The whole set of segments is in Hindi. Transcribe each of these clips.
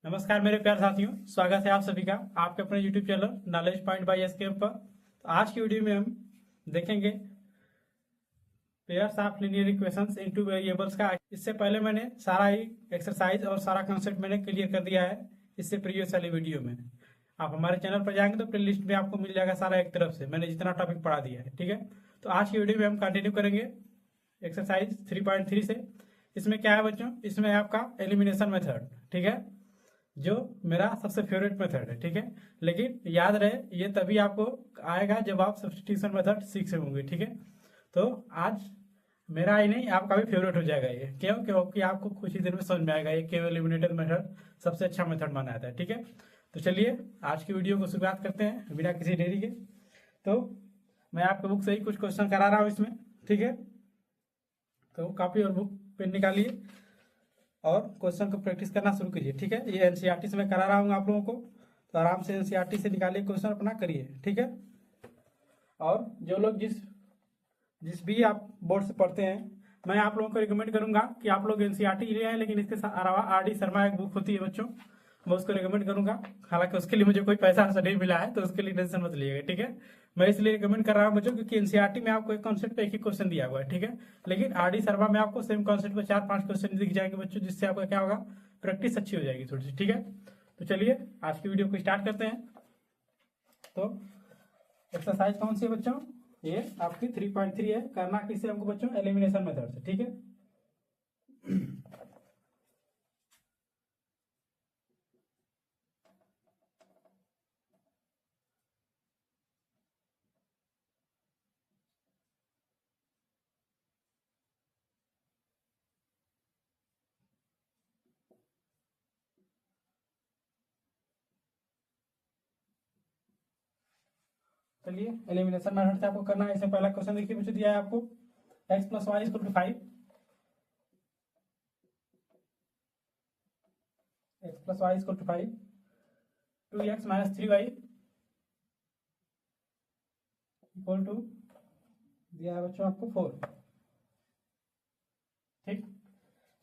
नमस्कार मेरे प्यारे साथियों, स्वागत है आप सभी का आपके अपने YouTube channel knowledge point by SKM पर। तो आज की वीडियो में हम देखेंगे pairs of linear equations into variables का। इससे पहले मैंने सारा ही एक्सरसाइज और सारा कंसेप्ट मैंने क्लियर कर दिया है इससे प्रीवियस वाली वीडियो में। आप हमारे चैनल पर जाएंगे तो प्ले लिस्ट में आपको मिल जाएगा सारा एक तरफ से मैंने जितना टॉपिक पढ़ा दिया है। ठीक है, तो आज की वीडियो में हम कंटिन्यू करेंगे एक्सरसाइज 3.3 से। इसमें क्या है बच्चों, इसमें आपका एलिमिनेशन मेथड, ठीक है, जो मेरा सबसे फेवरेट मेथड है। ठीक है, लेकिन याद रहे ये तभी आपको आएगा जब आप सब्स्टिट्यूशन मेथड सीख से होंगे। ठीक है, तो आज मेरा ही नहीं आपका भी फेवरेट हो जाएगा ये। क्यों? क्योंकि आपको कुछ ही देर में समझ में आएगा ये क्यों एलिमिनेटर मेथड सबसे अच्छा मेथड माना जाता है। ठीक है, तो चलिए आज की वीडियो को शुरुआत करते हैं बिना किसी देरी के। तो मैं आपके बुक से ही कुछ क्वेश्चन करा रहा हूँ इसमें। ठीक है, तो कॉपी और बुक पेन निकालिए और क्वेश्चन को प्रैक्टिस करना शुरू कीजिए। ठीक है, ये एनसीईआरटी से मैं करा रहा हूँ आप लोगों को, तो आराम से एनसीईआरटी से निकालिए क्वेश्चन अपना करिए। ठीक है, और जो लोग जिस जिस भी आप बोर्ड से पढ़ते हैं, मैं आप लोगों को रिकमेंड करूंगा कि आप लोग एनसीईआरटी ले आए, लेकिन इसके अलावा आर डी शर्मा एक बुक होती है बच्चों, मैं उसको रिकमेंड करूंगा। हालांकि उसके लिए मुझे कोई पैसा वैसा नहीं मिला है, तो उसके लिए टेंशन मत लीजिएगा। ठीक है, मैं इसलिए रिकमेंड कर रहा हूँ बच्चों क्योंकि एनसीईआरटी में आपको एक कॉन्सेप्ट पे एक ही क्वेश्चन दिया हुआ है। ठीक है, लेकिन आर डी शर्मा में आपको सेम कॉन्सेप्ट पे 4-5 क्वेश्चन दिख जाएंगे बच्चों, जिससे आपका क्या होगा, प्रैक्टिस अच्छी हो जाएगी थोड़ी सी। ठीक है, तो चलिए आज की वीडियो को स्टार्ट करते हैं। तो एक्सरसाइज कौन सी है बच्चों, ये आपकी 3.3 है। करना किससे हमको बच्चों, एलिमिनेशन मेथड से। ठीक है, चलिए एलिमिनेशन मेथड से आपको करना है। इसमें पहला क्वेश्चन देखिए बच्चों, दिया है आपको x plus y equal to 5, x plus y equal to 5, 2x minus 3y equal to दिया है बच्चों आपको 4। ठीक,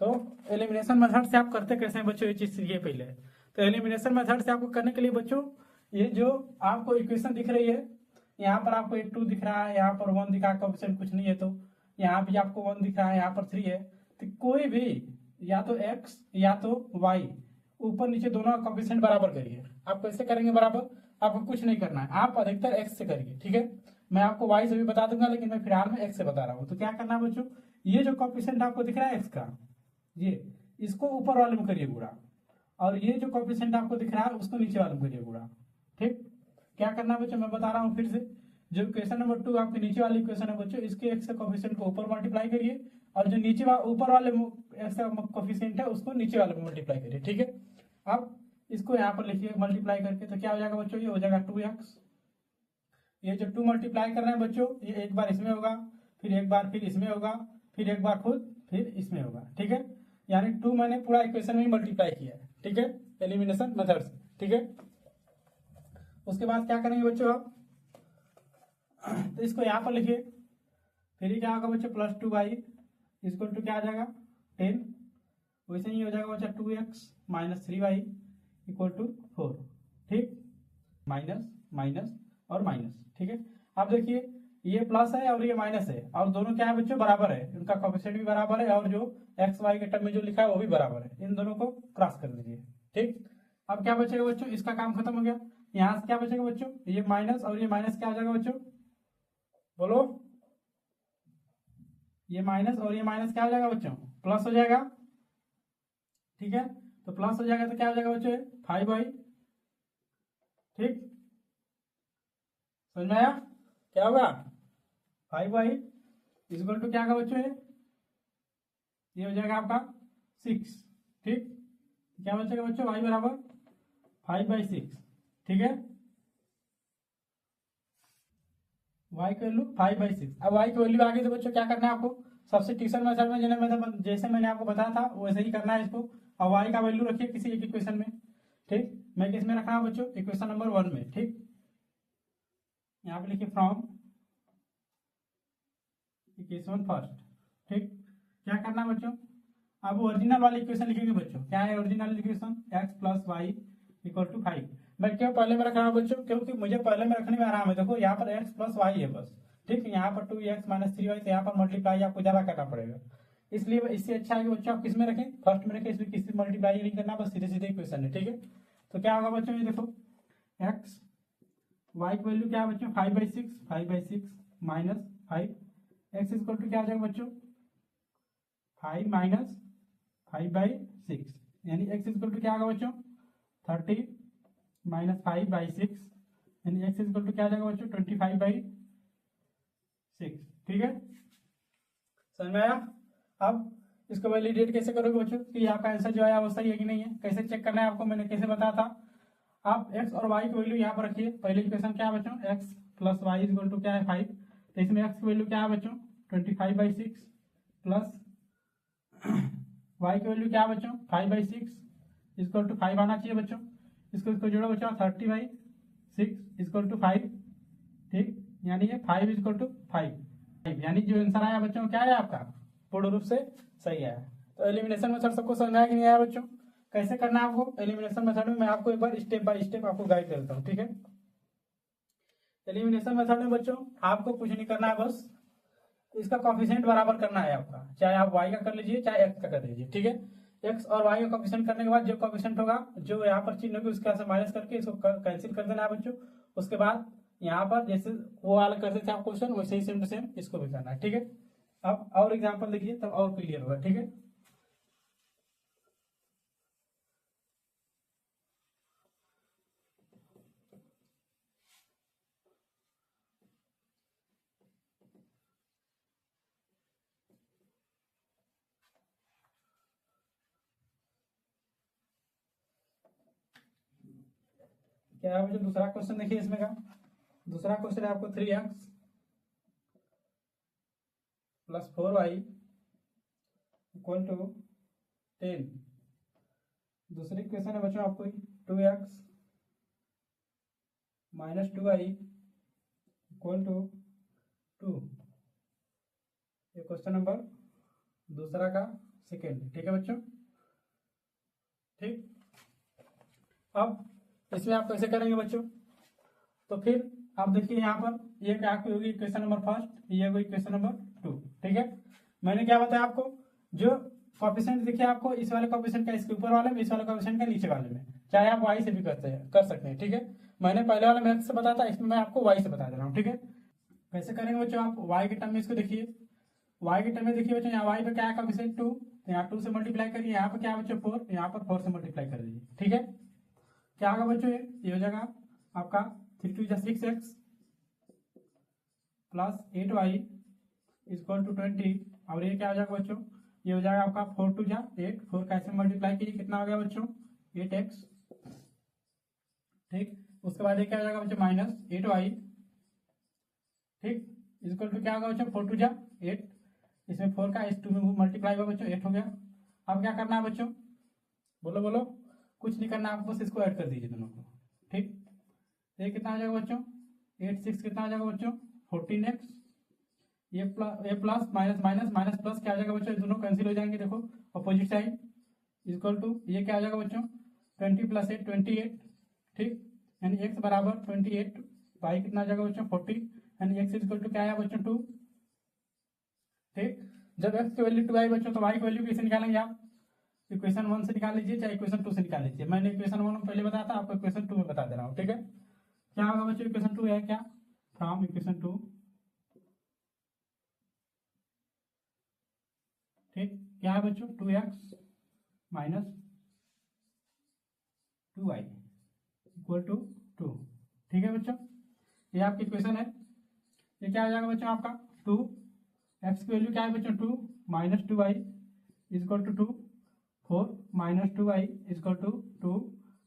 तो एलिमिनेशन मेथड से आप करते कैसे हैं बच्चों, ये चीज सीखिए पहले। तो एलिमिनेशन मेथड से आपको करने के लिए बच्चों, ये जो आपको इक्वेशन दिख रही है, यहाँ पर आपको एक 2 दिख रहा है, यहाँ पर 1 दिखा, कोएफिशिएंट कुछ नहीं है, तो यहाँ भी आपको 1 दिख रहा है, यहाँ पर 3 है। तो कोई भी या तो x या तो y, ऊपर नीचे दोनों कोएफिशिएंट बराबर करिए। आप कैसे करेंगे बराबर, आपको कुछ नहीं करना है, आप अधिकतर x से करिए। ठीक है, मैं आपको y से भी बता दूंगा, लेकिन मैं फिलहाल में x से बता रहा हूँ। तो क्या करना है बच्चों, ये जो कोएफिशिएंट आपको दिख रहा है x का, ये इसको ऊपर वाले में करिए गुणा, और ये जो कोएफिशिएंट आपको दिख रहा है उसको नीचे वाले में करिए गुणा। ठीक, क्या करना है बच्चों, मैं बता रहा हूँ फिर से। जो इक्वेशन नंबर 2 आपके नीचे वाली इक्वेशन है बच्चों, इसके x का कोएफिशिएंट को ऊपर मल्टीप्लाई करिए, और जो नीचे ऊपर वाले x का कोएफिशिएंट है उसको नीचे वाले में मल्टीप्लाई करिए। ठीक है, अब इसको यहाँ पर लिखिए मल्टीप्लाई करके, तो क्या हो जाएगा बच्चों, ये हो जाएगा 2x। ये जो 2 मल्टीप्लाई कर रहे हैं बच्चों, ये एक बार इसमें होगा, फिर एक बार फिर इसमें होगा, फिर एक बार खुद फिर इसमें होगा। ठीक है, यानी 2 मैंने पूरा इक्वेशन में मल्टीप्लाई किया है। ठीक है, एलिमिनेशन मेथड से। ठीक है, उसके बाद क्या करेंगे बच्चों आप, तो इसको यहाँ पर लिखिए, फिर ये क्या होगा बच्चों, प्लस 2y इक्वल टू क्या आ जाएगा 10। वैसे ही हो जाएगा बच्चा 2x minus 3y equal to 4। ठीक, माइनस माइनस और माइनस। ठीक है, अब देखिए ये प्लस है और ये माइनस है, और दोनों क्या है बच्चों, बराबर है, इनका कोएफिशिएंट भी बराबर है, और जो एक्स वाई के टर्म में जो लिखा है वो भी बराबर है। इन दोनों को क्रॉस कर दीजिए। ठीक, अब क्या बचेगा बच्चों, इसका काम खत्म हो गया। यहाँ से क्या बचेगा बच्चों, ये माइनस और ये माइनस क्या हो जाएगा बच्चों, बोलो, ये माइनस और ये माइनस क्या हो जाएगा बच्चों, प्लस हो जाएगा। ठीक है, तो प्लस हो जाएगा तो क्या हो जाएगा बच्चों, 5y। ठीक, समझ में आया क्या होगा, 5y इक्वल टू क्या होगा बच्चों, ये हो जाएगा आपका 6। ठीक, क्या बचेगा बच्चों, y बराबर 5/6। ठीक है, y की वैल्यू 5/6। अब y की वैल्यू आ गई तो बच्चों क्या करना है आपको, सब्स्टिट्यूशन मेथड में जैसे मैंने आपको बताया था वैसे ही करना है इसको। अब y का वैल्यू रखिए किसी एक इक्वेशन में। ठीक, मैं किस में रखा हूं बच्चों, इक्वेशन नंबर 1 में। ठीक, यहाँ पे लिखिए फ्रॉम इक्वेशन फर्स्ट। ठीक, क्या करना है बच्चों, अब ओरिजिनल वाली इक्वेशन लिखेंगे बच्चों। क्या है original equation? x plus y equal to 5। मैं क्यों पहले में रख रहा हूँ बच्चों? क्योंकि मुझे पहले में रखने में आराम है। देखो यहाँ पर x प्लस वाई है बस, ठीक है। यहाँ पर 2x माइनस 3y, तो यहाँ पर मल्टीप्लाई आपको ज्यादा करना पड़ेगा, इसलिए इससे अच्छा है कि बच्चों आप किस में रखें, फर्स्ट में रखें। इसमें किसी मल्टीप्लाई नहीं करना, बस सीधे सीधे इक्वेशन है, ठीक है। तो क्या होगा बच्चों, ये देखो x y की वैल्यू क्या है बच्चों? 5/6 माइनस 5। x इक्वल टू क्या हो जाएगा बच्चों? 5 माइनस 5/6, यानी x इक्वल टू क्या होगा बच्चों? 30 माइनस 5/6, यानी x इक्वल टू क्या हो जाएगा बच्चों? 25/6, ठीक है। समझ में आया? अब इसको वैलिडेट कैसे करोगे बच्चों कि आपका आंसर जो है वो सही है कि नहीं है? कैसे चेक करना है आपको, मैंने कैसे बताया था। आप x और y की वैल्यू यहाँ पर रखिए। पहले इक्वेशन क्या है बच्चों? x plus y equal to क्या है? 5। तो इसमें x की वैल्यू क्या है बच्चों? 25/6 प्लस y की वैल्यू क्या है बच्चों? 5/6 इक्वल टू 5 आना चाहिए बच्चों। इसको जोड़ो बच्चों, 30/6 इक्वल टू 5, ठीक। यानी ये 5 इक्वल टू 5, यानी जो आंसर आया बच्चों क्या है आपका? पूर्ण रूप से सही आया। तो एलिमिनेशन मेथड सबको समझ में आया कि नहीं आया बच्चों? कैसे करना है आपको एलिमिनेशन मेथड में, मैं आपको एक बार स्टेप बाय स्टेप आपको गाइड करता हूँ, ठीक है। एलिमिनेशन मेथड में बच्चों आपको कुछ नहीं करना है, बस इसका कोफिशिएंट बराबर करना है आपका। चाहे आप y का कर लीजिए, चाहे x का कर लीजिए, ठीक है। x और y का कोफिशिएंट करने के बाद जो कोफिशिएंट होगा, जो यहाँ पर चिन्ह होगी उसके से माइनस करके इसको कैंसिल कर देना है बच्चों। उसके बाद यहाँ पर जैसे वो वाला करते थे आप क्वेश्चन, वैसे ही सेम टू सेम इसको भी करना है, ठीक है। अब और एग्जाम्पल देखिए तब और क्लियर होगा, ठीक है। क्या है बच्चों दूसरा क्वेश्चन देखिए इसमें का। दूसरा क्वेश्चन है आपको 3x plus 4y equal to 10। दूसरी क्वेश्चन है बच्चों आपको 2x minus 2y equal to 2। ये क्वेश्चन नंबर दूसरा का सेकेंड, ठीक है बच्चों, ठीक। अब इसमें आप कैसे करेंगे बच्चों? तो फिर आप देखिए यहाँ पर ये क्या आपकी होगी इक्वेशन नंबर फर्स्ट, ये होगी इक्वेशन नंबर 2, ठीक है। मैंने क्या बताया आपको, जो कोफिशिएंट देखिए आपको इस वाले कोफिशिएंट का इसके ऊपर वाले में, इस वाले कोफिशिएंट का नीचे वाले में, चाहे आप y से भी कर सकते हैं, ठीक है। मैंने पहले वाले में x से बताया था, इसमें मैं आपको y से बता दे रहा हूँ, ठीक है। कैसे करेंगे बच्चों? आप y के टर्म में इसको देखिए, y के टर्म में देखिए बच्चों, यहाँ y पे क्या है कोफिशिएंट 2, तो यहाँ 2 से मल्टीप्लाई करिए। यहाँ पर क्या है बच्चों 4, यहाँ पर 4 से मल्टीप्लाई कर दीजिए, ठीक है। क्या होगा बच्चों? ये हो जाएगा आपका 3 2 6x plus 8y equal to 20। और ये क्या हो जाएगा बच्चों? ये हो जाएगा आपका 4 2 8, 4 कैसे मल्टीप्लाई कीजिए, कितना हो गया बच्चों? 8x, ठीक। उसके बाद ये क्या हो जाएगा बच्चों? माइनस 8y, ठीक, इक्वल टू क्या होगा बच्चों? 4 2 8, इसमें 4 का इस 2 में मल्टीप्लाई हुआ बच्चों, 8 हो गया। अब क्या करना है बच्चों? बोलो बोलो। कुछ नहीं करना आपको, बस इसको ऐड कर दीजिए दोनों को, ठीक। ये कितना हो जाएगा बच्चों? 8 6 कितना हो जाएगा बच्चों? 14x। ये plus minus minus minus plus क्या हो जाएगा बच्चों? दोनों कैंसिल हो जाएंगे, देखो अपोजिट साइड, इक्वल टू ये क्या हो जाएगा बच्चों? 20 + 8 28, ठीक। यानी x बराबर 28, y कितना हो जाएगा बच्चों? 40, यानी x इक्वल टू क्या आया बच्चों? 2, ठीक। जब x की वैल्यू 2 आई बच्चों, तो y की वैल्यू कैसे निकालेंगे आप? इक्वेशन 1 से निकाल लीजिए, चाहे इक्वेशन 2 से निकाल लीजिए। मैंने इक्वेशन 1 में पहले बताया था, आपको इक्वेशन 2 में बता दे रहा हूँ, ठीक है। क्या होगा बच्चों? इक्वेशन 2 है क्या? फ्रॉम इक्वेशन 2, ठीक। क्या है बच्चों? 2x minus 2y equal to 2, ठीक है बच्चों। ये आपकी इक्वेशन है। ये क्या हो जाएगा बच्चों आपका? 2, x की वैल्यू क्या है बच्चों? 2 minus 2y equal to 2, 4 minus 2y equal to 2,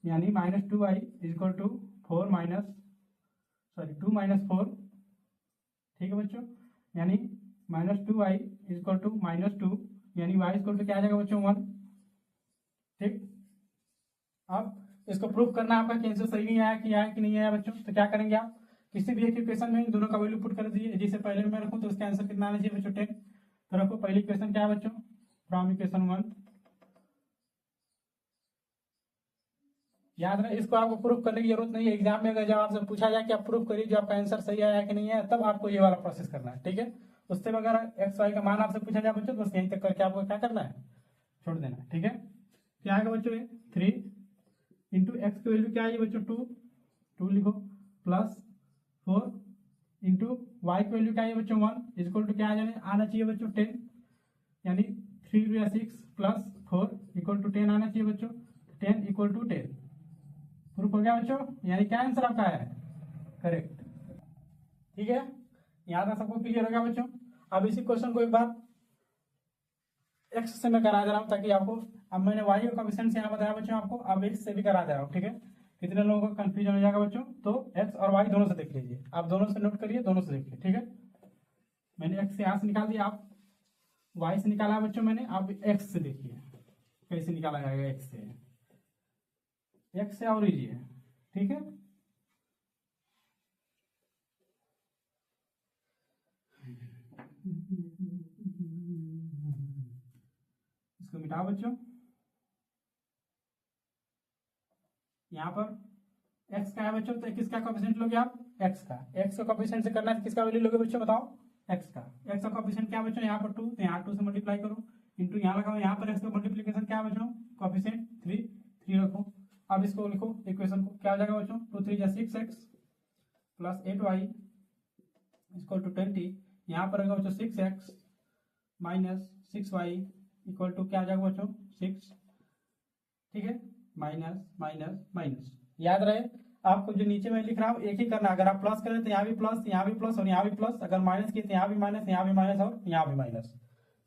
यानी minus 2y equal to 4 minus 2 minus 4, ठीक है बच्चों। यानी minus 2y equal to minus 2, यानी y इक्वल टू क्या आ जाएगा बच्चों? 1, ठीक। अब इसको प्रूफ करना आपका कि आंसर सही नहीं आया कि आया कि नहीं आया बच्चों। तो क्या करेंगे आप? किसी भी एक इक्वेशन में दोनों का वैल्यू पुट कर दीजिए। जैसे पहले में मैं रखूँ तो उसका आंसर कितना आना चाहिए बच्चों? 10। तो रखो पहली इक्वेशन क्या है बच्चों? फ्रॉम इक्वेशन 1 याद रहे, इसको आपको प्रूफ करने की जरूरत नहीं है। एग्जाम में अगर जब आपसे पूछा जाए कि आप प्रूफ करिए जो आपका आंसर सही आया है कि नहीं है, तब आपको ये वाला प्रोसेस करना है, ठीक है। उससे अगर एक्स वाई का मान आपसे पूछा जाए बच्चों, तो बस यहीं तक करके आपको क्या करना है, छोड़ देना है, ठीक है। क्या आएगा बच्चों, ये 3 इंटू एक्स की वैल्यू क्या है बच्चों, 2 लिखो, प्लस 4 इंटू वाई की वैल्यू क्या है बच्चों, 1 इक्वल टू क्या आना चाहिए बच्चों, 10, यानी 3 या 6 प्लस 4 इक्वल टू 10 आना चाहिए बच्चों, 10 इक्वल टू 10। प्रूफ हो गया बच्चों, यानी क्या आंसर आपका है, करेक्ट, ठीक है। यहाँ तक सबको क्लियर हो गया बच्चों। अब इसी क्वेश्चन को एक बार एक्स से मैं करा दे रहा हूँ, ताकि आपको, अब मैंने वाई का कोएफिशिएंट यहाँ बताया बच्चों आपको, अब एक्स से भी करा दे रहा हूँ, ठीक है। कितने लोगों का कंफ्यूजन हो जाएगा बच्चों, तो एक्स और वाई दोनों से देख लीजिए, आप दोनों से नोट करिए, दोनों से देखिए, ठीक है। मैंने एक्स से यहाँ से निकाल दिया, आप वाई से निकाला बच्चों मैंने, आप एक्स से देखिए कैसे निकाला जाएगा, एक्स से और लीजिए, ठीक है। इसको मिटाओ बच्चों, यहाँ पर x का है बच्चों, तो किसका कोएफिशिएंट लोगे आप, x का कोएफिशिएंट से करना है, किसका वैल्यू लोगे बच्चों बताओ, x का कोएफिशिएंट क्या बच्चों, यहाँ पर 2, तो यहाँ 2 से मल्टीप्लाई करो, इंटू यहाँ लगाओ, यहाँ पर x का मल्टीप्लीकेशन क्या बच्चों, कोएफिशिएंट 3 रखो। अब इसको लिखो इक्वेशन को, क्या हो जाएगा बच्चों, 2 3 जा 6x plus 8y equal to 20, यहाँ पर रहेगा बच्चों 6x minus 6y equal to क्या आ जाएगा बच्चों, 6, ठीक है, माइनस माइनस माइनस। याद रहे आपको जो नीचे में लिख रहा हूँ एक ही करना है, अगर आप प्लस करें तो यहाँ भी प्लस, यहाँ भी प्लस और यहाँ भी प्लस, अगर माइनस किए तो यहाँ भी माइनस, यहाँ भी माइनस और यहाँ भी माइनस,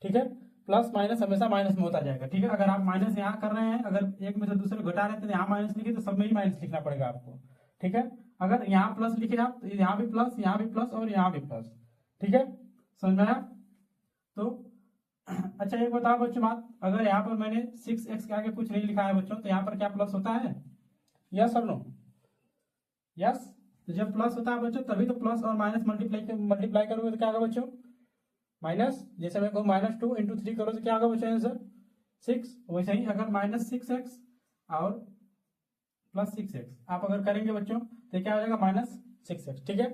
ठीक है। प्लस माइनस हमेशा माइनस में होता जाएगा, ठीक है। अगर आप माइनस यहाँ कर रहे हैं, अगर एक में से दूसरे घटा रहे हैं तो यहाँ माइनस लिखे, तो सब में ही माइनस लिखना पड़ेगा आपको, ठीक है। अगर यहाँ प्लस लिखे आप तो यहाँ भी प्लस, यहाँ भी प्लस और यहाँ भी प्लस, ठीक है, समझ में आया। तो अच्छा एक बताओ बच्चों बात, अगर यहाँ पर मैंने 6x के आगे कुछ नहीं लिखा है बच्चों, तो यहाँ पर क्या प्लस होता है, यस और नो, यस। तो जब प्लस होता है बच्चों, तभी तो प्लस और माइनस मल्टीप्लाई करोगे तो क्या होगा बच्चों, माइनस। जैसे मैं कहूँ -2 इंटू 3 करो तो क्या होगा बच्चों आंसर, 6। वैसे ही अगर -6x और +6x आप अगर करेंगे बच्चों, तो क्या हो जाएगा -6x, ठीक है।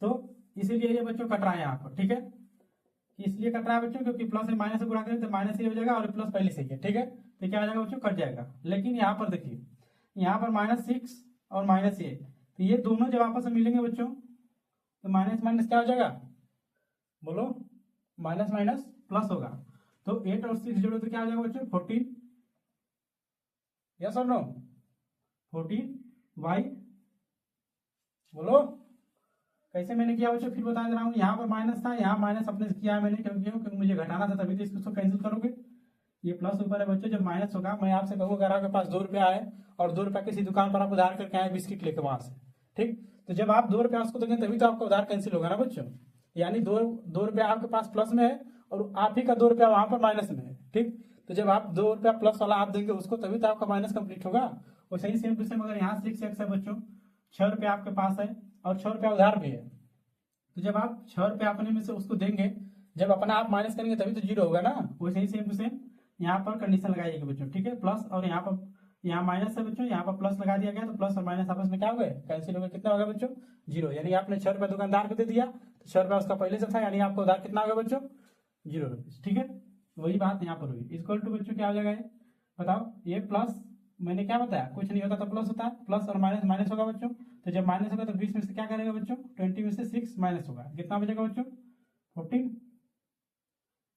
तो इसीलिए ये बच्चों कट रहा है यहाँ पर, ठीक है, इसलिए कट रहा है बच्चों क्योंकि प्लस से माइनस से गुणा करें तो माइनस ही हो जाएगा, और प्लस पहले से ही है, ठीक है। तो क्या हो जाएगा बच्चों, कट जाएगा। लेकिन यहाँ पर देखिए, यहाँ पर -6 और माइनस ये, तो ये दोनों जब आपस में मिलेंगे बच्चों, तो माइनस माइनस क्या हो जाएगा, बोलो, माइनस माइनस प्लस होगा। तो 8 और 6 जोड़ो तो क्या हो जाएगा बच्चों, 14, यस और नो, 14y, बोलो कैसे मैंने किया बच्चों, फिर बता दे रहा हूँ। यहाँ पर माइनस था, यहाँ माइनस अपने से किया है मैंने, क्योंकि मुझे घटाना था, तभी तो इसको कैंसिल करोगे। ये प्लस ऊपर है बच्चों, जब माइनस होगा, मैं आपसे कहूँगा अगर आपके पास 2 रुपया है और 2 रुपया किसी दुकान पर आप उधार करके आए बिस्किट लेके वहां से, ठीक, तो जब आप 2 रुपया उसको देंगे तभी तो आपका उधार कैंसिल होगा ना बच्चों। यानी 2 रुपया आपके पास प्लस में है और आप ही का 2 रुपया वहां पर माइनस में है, ठीक। तो जब आप 2 रुपया प्लस वाला आप देंगे उसको, तभी तो आपका माइनस कंप्लीट होगा। और सही सेम टू सेम अगर यहाँ 6x है बच्चों, 6 रुपया आपके पास है और 6 रुपया उधार भी है, तो जब आप 6 रुपया अपने में से उसको देंगे, जब अपना आप माइनस करेंगे तभी तो जीरो होगा ना। वैसे ही सेम टू सेम यहाँ पर कंडीशन लगाइएगा बच्चों, ठीक है। प्लस और यहाँ पर, यहाँ माइनस है बच्चों, यहाँ पर प्लस लगा दिया गया, तो प्लस और माइनस आपस में क्या हो गए, कैंसिल हो गए। कितना होगा बच्चों, 0। यानी आपने 6 रुपया दुकानदार को दे दिया, तो 6 रुपया उसका पहले से था, यानी आपको उधार कितना होगा बच्चों, 0 रुपीज, ठीक है। वही बात यहाँ पर हुई। इक्वल टू बच्चों क्या हो जाएगा, ये बताओ, ये प्लस मैंने क्या बताया, कुछ नहीं होता तो प्लस होता है, प्लस और माइनस माइनस होगा बच्चों। तो जब माइनस होगा तो 20 में से क्या करेगा बच्चों, 20 में से 6 माइनस होगा, कितना बचेगा बच्चों, 14।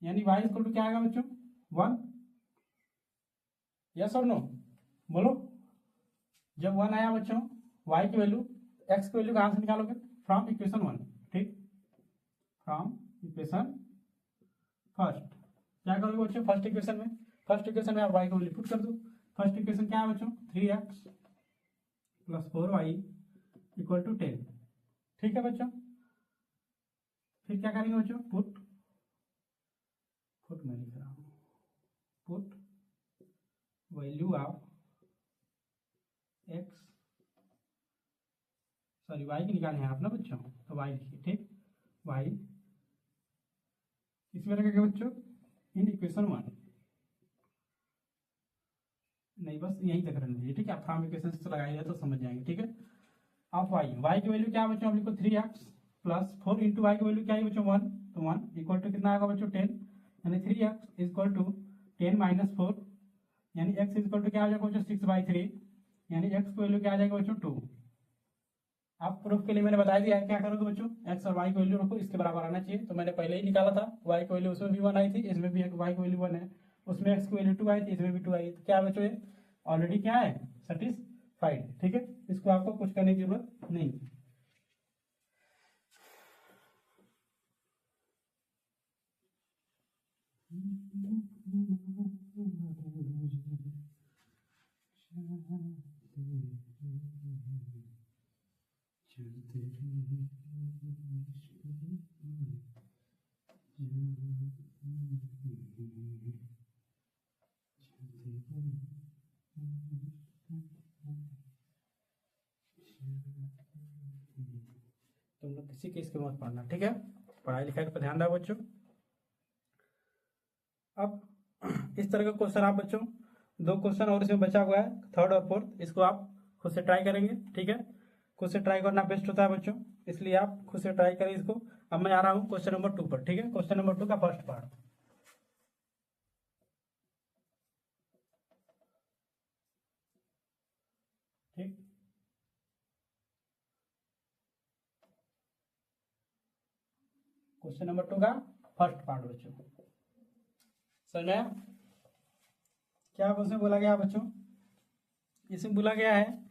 यानी y इक्वल टू क्या आएगा बच्चों, 1, यस और नो, बोलो। जब 1 आया बच्चों, y की वैल्यू, x की वैल्यू कहाँ से निकालोगे, फ्रॉम इक्वेशन 1, ठीक, फ्रॉम इक्वेशन फर्स्ट। क्या करोगे बच्चों, फर्स्ट इक्वेशन में आप y को वैल्यू पुट कर दो। फर्स्ट इक्वेशन क्या है बच्चों, 3x plus 4y equal to 10, ठीक है बच्चों। फिर क्या करेंगे बच्चों, पुट मैं लिख रहा हूँ, put value of x, sorry y की निकालनी है आप ना बच्चों, तो y लिखिए, ठीक, y इसमें रखेगा बच्चों इन इक्वेशन 1, नहीं, बस यहीं तक रहना चाहिए, ठीक है। फ्रॉम इक्वेशन से लगाइए तो समझ जाएंगे, ठीक है। ऑफ वाई की वैल्यू क्या है बच्चों, हम लिखो 3x प्लस 4 इंटू वाई की वैल्यू क्या है बच्चों 1, तो 1 इक्वल टू कितना आएगा बच्चों 10, यानी 3x इक्वल टू 10 माइनस 4, यानी x इक्वल टू क्या आ जाएगा बच्चों 6/3, यानी x की वैल्यू क्या आ जाएगा बच्चों 2। अब प्रूफ के लिए मैंने बता दिया है क्या करोगे बच्चों, x और y की वैल्यू रखो, इसके बराबर आना चाहिए। तो मैंने पहले ही निकाला था y की वैल्यू, उसमें भी 1 आई थी, इसमें भी y की वैल्यू 1 है, उसमें x की वैल्यू 2 आई थी, इसमें भी 2 आई। तो क्या बच्चों ये ऑलरेडी क्या है, सेटिस्फाइड, ठीक है। इसको आपको कुछ करने की जरूरत नहीं। तुम लोग किसी केस के मत पढ़ना, ठीक है। पढ़ाई लिखाई पर ध्यान दो बच्चों। अब इस तरह का क्वेश्चन आप बच्चों, 2 क्वेश्चन और इसमें बचा हुआ है, थर्ड और फोर्थ, इसको आप खुद से ट्राई करेंगे, ठीक है। खुद से ट्राई करना बेस्ट होता है बच्चों, इसलिए आप खुद से ट्राई करें इसको। अब मैं आ रहा हूँ क्वेश्चन नंबर 2 पर, ठीक है। क्वेश्चन नंबर 2 का फर्स्ट पार्ट, ठीक। क्वेश्चन नंबर 2 का फर्स्ट पार्ट बच्चों, समझ में आया? क्या क्वेश्चन बोला गया बच्चों, इसमें बोला गया है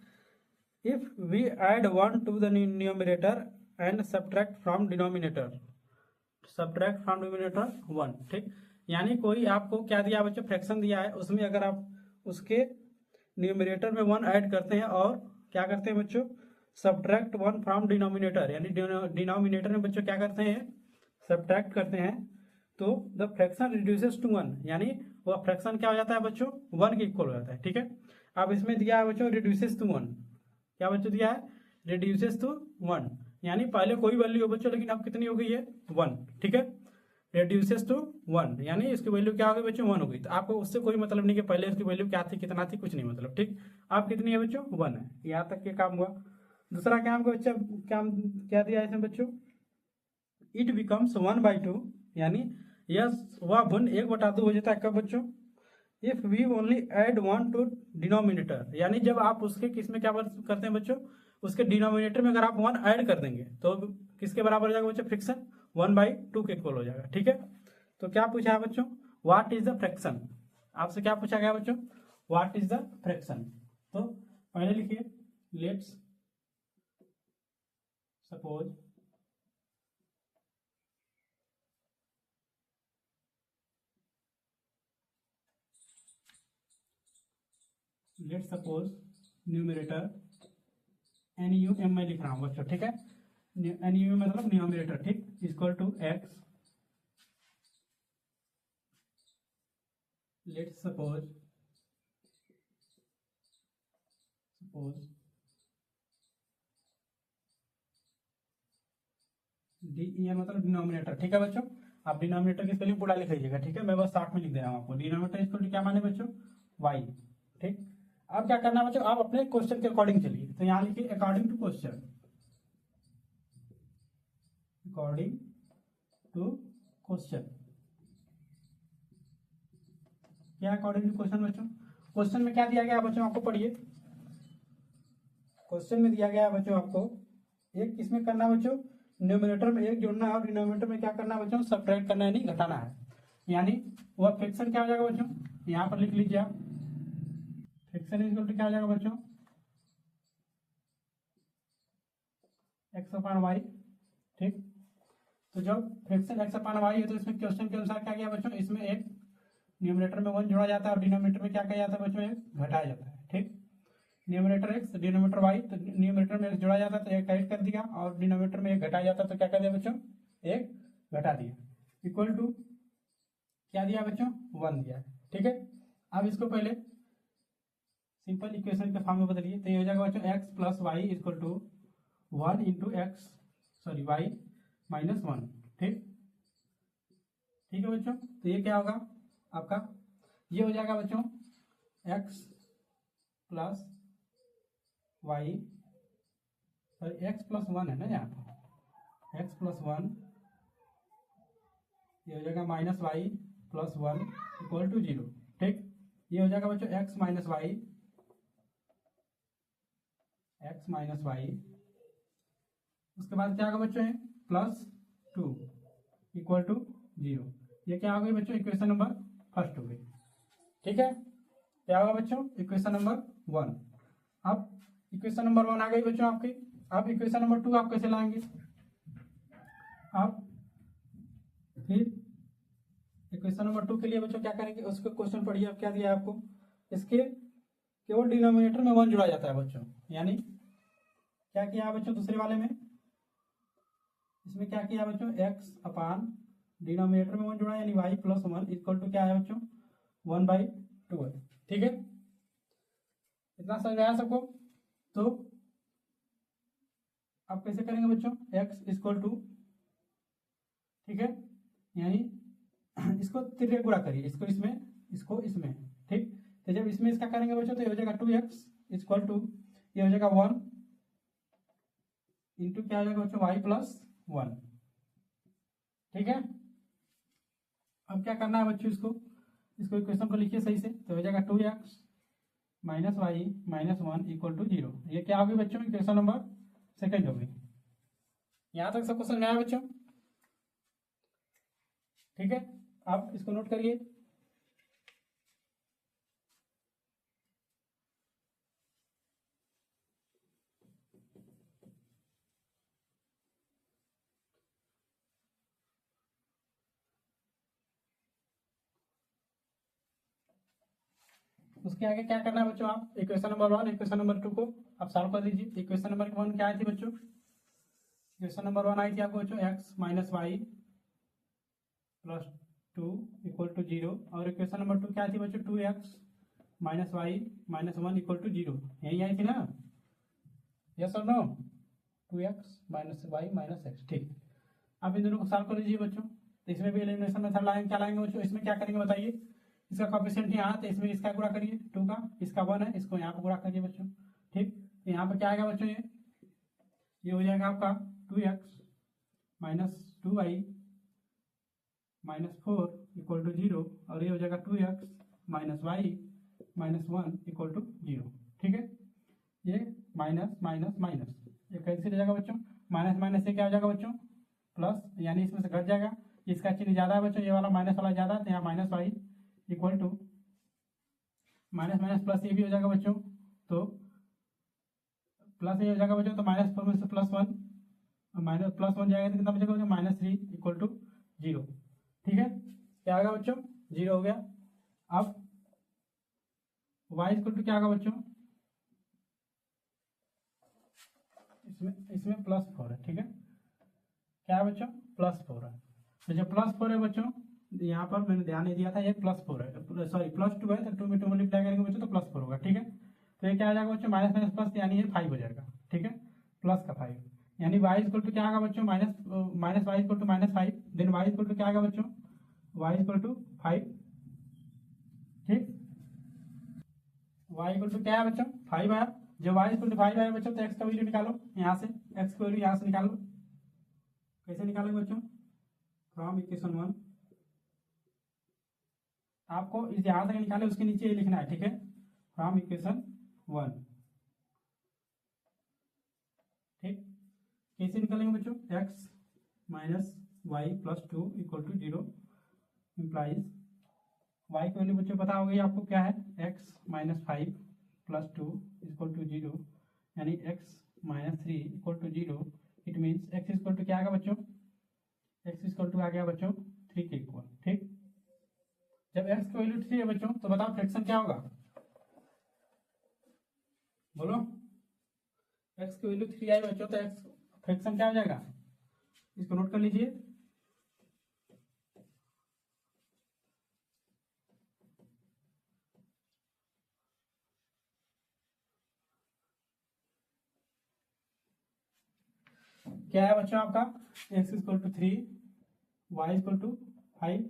if we add 1 to the numerator and subtract from denominator 1, ठीक। यानी कोई आपको क्या दिया बच्चों, फ्रैक्शन दिया है, उसमें अगर आप उसके न्यूमरेटर में 1 ऐड करते हैं और क्या करते हैं बच्चों, सब्ट्रैक्ट 1 फ्रॉम डिनोमिनेटर, यानी डिनोमिनेटर में बच्चों क्या करते हैं, सब्ट्रैक्ट करते हैं, तो द फ्रैक्शन रिड्यूसेस टू 1, यानी वह फ्रैक्शन क्या हो जाता है बच्चों 1 के इक्वल हो जाता है, ठीक है। अब इसमें दिया है बच्चों रिड्यूसेस टू 1, क्या बच्चों दिया है, रिड्यूसेस टू 1, यानी पहले कोई वैल्यू हो बच्चों, लेकिन अब कितनी हो गई है 1, ठीक है। रिड्यूसेस टू 1 यानी इसकी वैल्यू क्या हो गई बच्चों 1 हो गई। तो आपको उससे कोई मतलब नहीं कि पहले इसकी वैल्यू क्या थी कितना थी, कुछ नहीं मतलब, ठीक। अब कितनी है बच्चों 1 है, यहाँ तक के काम हुआ। दूसरा काम को बच्चा काम क्या दिया है इसमें बच्चों, इट बिकम्स 1/2, यानी यस वह गुण 1/2 हो जाता है कब बच्चों, if we only add 1 to denominator, यानी जब आप उसके किस में क्या करते हैं बच्चों, उसके डिनोमिनेटर में अगर आप 1 ऐड कर देंगे तो किसके बराबर हो जाएगा बच्चों, फ्रैक्शन 1/2 के इक्वल हो जाएगा, ठीक है। तो क्या पूछा है बच्चों, व्हाट इज द फ्रैक्शन, आपसे क्या पूछा गया बच्चों, व्हाट इज द फ्रैक्शन। तो पहले लिखिए, लेट्स सपोज न्यूमरेटर NUM में लिख रहा हूँ बच्चों, ठीक है। NUM मतलब न्यूमरेटर, ठीक, equal to x, let's suppose DEN मतलब डिनोमिनेटर, ठीक है बच्चों। आप डिनोमिनेटर की स्पेलिंग पूरा लिख लीजिएगा, ठीक है। मैं बस साथ में लिख दे रहा हूँ आपको, डिनोमिनेटर इक्वल टू क्या माने बच्चों, y, ठीक। अब क्या करना बच्चों, आप अपने क्वेश्चन के अकॉर्डिंग चलिए, तो यहाँ लिखिए according to question, according to question, क्या अकॉर्डिंग टू क्वेश्चन बच्चों, क्वेश्चन में क्या दिया गया है बच्चों, आपको पढ़िए। क्वेश्चन में दिया गया है बच्चों आपको एक किसमें करना है बच्चों, न्यूमरेटर में 1 जोड़ना है और डिनोमिनेटर में क्या करना है बच्चों, सब्ट्रैक्ट करना है, यानी घटाना है। यानी वह फ्रैक्शन क्या हो जाएगा बच्चों, यहाँ पर लिख लीजिए आप, फ्रैक्शन इक्वल टू क्या हो जाएगा बच्चों, x/y, ठीक। तो जब फ्रैक्शन x/y है तो इसमें क्वेश्चन के अनुसार क्या किया बच्चों, इसमें एक न्यूमरेटर में 1 जोड़ा जाता है और डिनोमिनेटर में क्या किया जाता है बच्चों, एक घटाया जाता है, ठीक। न्यूमरेटर x डिनोमिनेटर y, तो न्यूमरेटर में x जोड़ा जाता है तो एक ऐड कर दिया, और डिनोमिनेटर में एक घटाया जाता है तो क्या कर दिया बच्चों, एक घटा दिया, इक्वल टू क्या दिया बच्चों 1 दिया, ठीक है। अब इसको पहले सिंपल इक्वेशन के फॉर्म में बदलिए, तो ये हो जाएगा बच्चों x plus y equal to 1 into y minus 1, ठीक, ठीक है बच्चों। तो ये क्या होगा आपका, ये हो जाएगा बच्चों x plus y, sorry x plus one है ना यहाँ पर, एक्स प्लस वन, ये हो जाएगा minus y plus one equal to zero. ठीक, ये हो जाएगा बच्चों x minus y, x minus y, उसके बाद क्या होगा बच्चों है plus two equal to zero. ये क्या हो गई बच्चों इक्वेशन नंबर फर्स्ट हो गई। ठीक है, क्या होगा बच्चों इक्वेशन नंबर वन। अब इक्वेशन नंबर वन आ गई बच्चों आपकी। अब इक्वेशन नंबर टू आप कैसे लाएंगे? अब फिर इक्वेशन नंबर टू के लिए बच्चों क्या करेंगे, उसको क्वेश्चन पढ़िए। अब क्या दिया है आपको, इसके केवल डिनोमिनेटर में वन जुड़ा जाता है बच्चों, यानी क्या किया है बच्चों दूसरे वाले में, इसमें क्या किया बच्चों एक्स अपान डिनोमिनेटर में वन जुड़ा, यानी y plus one equal to क्या है बच्चों 1/2 है। ठीक है, इतना समझ में आया सबको? तो अब कैसे करेंगे बच्चों, एक्स इक्वल टू, ठीक है, यानी इसको तिरके गुणा करिए, इसको इसमें, इसको इसमें। ठीक, तो जब इसमें इसका करेंगे बच्चों तो ये हो जाएगा 2x इक्वल टू, ये हो जाएगा 1 इंटू क्या हो जाएगा बच्चों वाई प्लस वन। ठीक है, अब क्या करना है बच्चों, इसको इक्वेशन को लिखिए सही से, तो हो जाएगा 2x minus y minus one equal to zero. ये क्या होगी बच्चों इक्वेशन नंबर सेकंड होगी। यहां तक सबको समझ में आया बच्चों? ठीक है, आप इसको नोट करिए। उसके आगे क्या करना है बच्चों, आप equation number one equation number to को आप सॉल्व कर लीजिए। इक्वेशन नंबर वन क्या आई थी बच्चों, इक्वेशन नंबर वन आई थी आपको बच्चों x minus y plus two equal to zero, और इक्वेशन नंबर टू क्या थी बच्चों 2x minus y minus one equal to zero, यही आई थी ना? यस और no? 2x minus y minus x. ठीक, आप इन दोनों को सॉल्व कर लीजिए बच्चों। तो इसमें भी एलिमिनेशन मेथड लाएंगे, क्या लाएंगे बच्चों, इसमें क्या करेंगे बताइए, इसका कोएफिशिएंट यहाँ, तो इसमें इसका गुणा करिए 2 का, इसका 1 है, इसको यहाँ पर गुणा करिए बच्चों। ठीक, तो यहाँ पर क्या आएगा बच्चों, ये हो जाएगा आपका 2x minus 2y minus 4 equal to zero, और ये हो जाएगा 2x minus y minus one equal to zero. ठीक है, ये माइनस माइनस माइनस ये कैंसिल हो जाएगा बच्चों, माइनस माइनस से क्या हो जाएगा बच्चों प्लस, यानी इसमें से घट जाएगा, इसका चिन्ह ज्यादा है बच्चों, ये वाला माइनस वाला ज्यादा है, तो यहाँ minus y equal to minus minus plus ये भी हो जाएगा बच्चों, तो प्लस ये हो जाएगा बच्चों, तो माइनस फोर में से plus one, minus plus one जाएगा तो कितना बचेगा बच्चों minus three equal to zero. ठीक है, क्या होगा बच्चों जीरो हो गया। अब y इक्वल टू क्या होगा बच्चों, इसमें प्लस फोर है। ठीक है, क्या है बच्चों प्लस फोर है, तो जब प्लस फोर है बच्चों, यहाँ पर मैंने ध्यान नहीं दिया था, ये प्लस फोर है, सॉरी प्लस टू है, तो टू में टू मल्टीप्लाई करेंगे बच्चों तो प्लस फोर होगा। ठीक है, तो ये क्या आ जाएगा बच्चों माइनस माइनस प्लस, यानी ये 5 हो जाएगा। ठीक है, प्लस का 5, यानी y इक्वल टू क्या होगा बच्चों minus minus y equal to minus 5, then y equal to क्या आएगा बच्चों y इक्वल टू 5। ठीक, y इक्वल टू क्या है बच्चों 5 आया, जब y इक्वल टू 5 आया बच्चों तो x का वैल्यू निकालो यहाँ से, x की वैल्यू यहाँ से निकालो। कैसे निकालेंगे बच्चों, फ्रॉम इक्वेशन वन, आपको इस यहाँ से निकाले उसके नीचे ये लिखना है। ठीक है, फ्रॉम इक्वेशन वन। ठीक, कैसे निकालेंगे बच्चों, x minus y plus two equal to zero implies y की वैल्यू बच्चों पता हो गई आपको क्या है, x minus 5 plus two equal to zero, यानी x minus 3 equal to zero. It means x equal to क्या आएगा बच्चों, x इक्वल टू आ गया बच्चों 3 के इक्वल। ठीक, जब x की वैल्यू 3 है बच्चों तो बताओ फ्रैक्शन क्या होगा, बोलो। x की वैल्यू 3 आई बच्चों तो x फ्रैक्शन क्या हो जाएगा, इसको नोट कर लीजिए। क्या है बच्चों आपका x equal to 3, y equal to 5,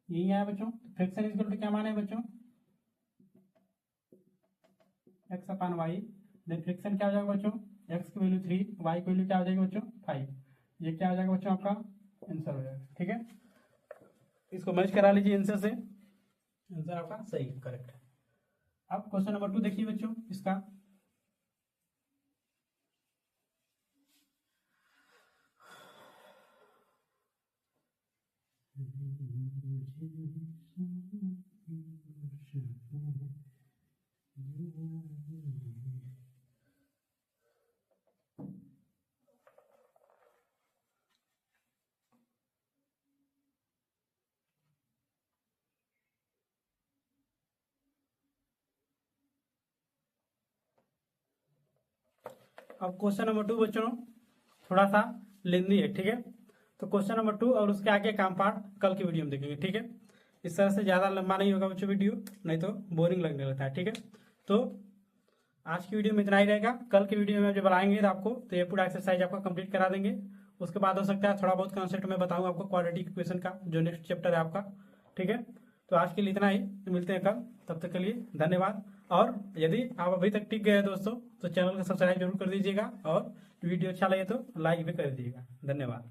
यही है बच्चों। फ्रैक्शन इक्वल टू क्या माने बच्चों, x upon y, then friction क्या हो जाएगा बच्चों, एक्स की वैल्यू 3, वाई की वैल्यू क्या हो जाएगी बच्चों 5। ये क्या हो जाएगा बच्चों आपका आंसर हो जाएगा। ठीक है, इसको मैच करा लीजिए आंसर से, आंसर आपका सही करेक्ट है। अब क्वेश्चन नंबर 2 देखिए बच्चों इसका। अब क्वेश्चन नंबर 2 बच्चों थोड़ा सा लेंदी है। ठीक है, तो क्वेश्चन नंबर 2 और उसके आगे काम पार्ट कल की वीडियो में देखेंगे। ठीक है, इस तरह से ज़्यादा लंबा नहीं होगा बच्चों वीडियो, नहीं तो बोरिंग लगने लगता है। ठीक है, तो आज की वीडियो में इतना ही रहेगा। कल की वीडियो में जब बनाएंगे तो आपको तो ये पूरा एक्सरसाइज आपका कंप्लीट करा देंगे। उसके बाद हो सकता है थोड़ा बहुत कॉन्सेप्ट में बताऊँ आपको क्वाड्रेटिक इक्वेशन का, जो नेक्स्ट चैप्टर है आपका। ठीक है, तो आज के लिए इतना ही, मिलते हैं कल, तब तक के लिए धन्यवाद। और यदि आप अभी तक टिक गए दोस्तों तो चैनल को सब्सक्राइब जरूर कर दीजिएगा, और वीडियो अच्छा लगे तो लाइक भी कर दीजिएगा। धन्यवाद।